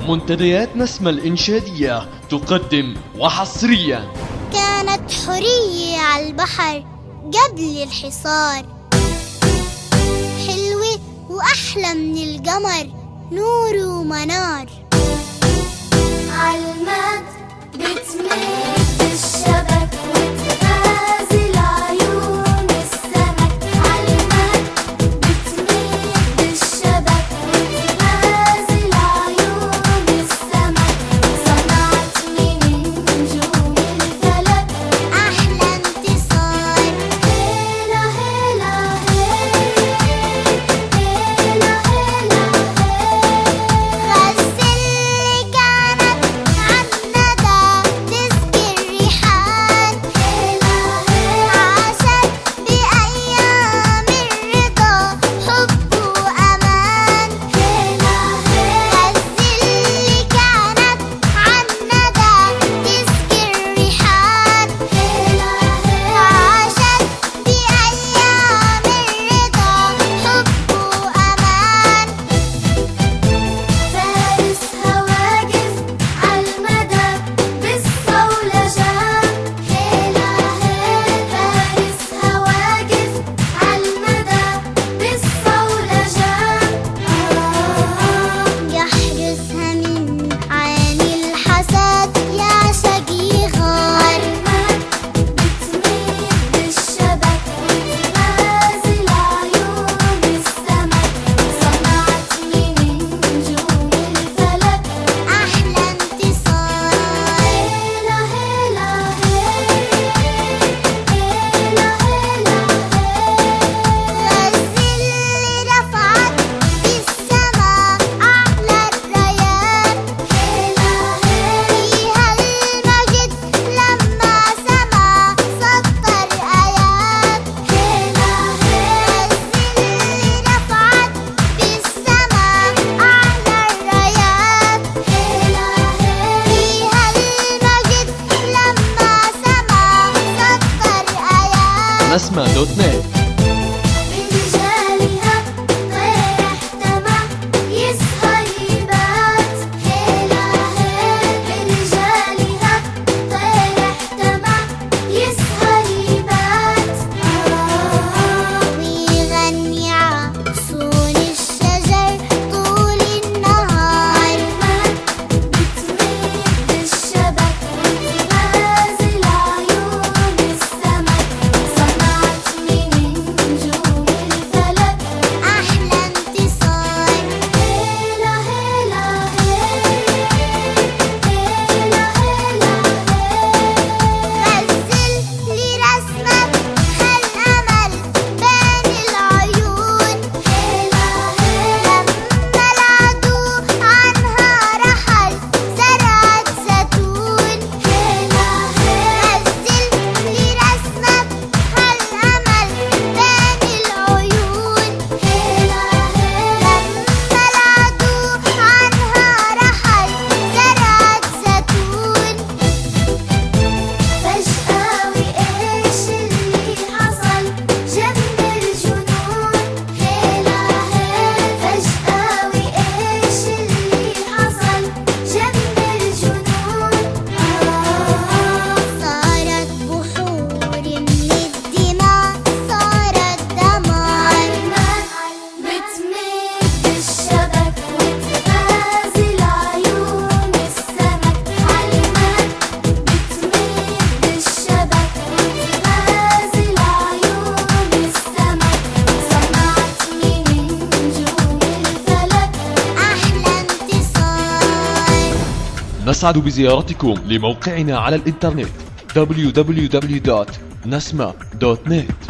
منتديات نسمة الإنشادية تقدم وحصريا. كانت حورية على البحر قبل الحصار، حلوة وأحلى من القمر، نور ومنار. عالمد بتمد الشبك وتغازل عيون السمك، عالمد بتمد الشبك وتغازل عيون السمك، صنعت من نجوم الفلك أحلى انتصار. هيلا هيلا هيلا هيلا غزل كانت عالندى تسقي الريحان، عاشت بأيام الرضا حب وأمان. غزل كانت عالندى تسقي الريحان، عاشت بأيام الرضا حب وأمان. فارسها واقف عالمدى بالصولجان، هيلا هيل فارسها واقف عالمدى بالصولجان، يحرسها من عين الحسد يا شقي غار. بتمد الشبك وتغازل عيون السمك، صنعت من نجوم الفلك أحلى انتصار. هيلا هيلا هيلا هيلا غزل رفعت في السما أعلى الرايات، فيها المجد لما سما سطر آيات. غزل رفعت في السما أعلى الرايات، فيها المجد لما سما سطر آيات. نسمة.net. برجالها طير احتمى يسهر يبات، هيلا هيل برجالها طير احتمى يسهر يبات، ويغني عصون الشجر طول النهار. بتمد الشبك وتغازل عيون السمك، صنعت من نجوم الفلك أحلى انتصار. هيلا هيلا هيلا هيلا غزل لرسمك هالأمل بين العيون، لما العدو عنها رحل زرعت زيتون. غزل لرسمك هالأمل بين العيون، لما العدو عنها رحل زرعت زيتون. فجأة وإيش اللي حصل جنب الجنون، هيلا هيل فجأة وإيش اللي حصل جنب الجنون، صارت بحور من الدماء، صارت دمار. بتمد الشبك وتغازل عيون السمك، عالمد بتمد الشبك وتغازل عيون السمك، صنعت من نجوم الفلك أحلى انتصار. نسعد بزيارتكم لموقعنا على الإنترنت www.nasma.net.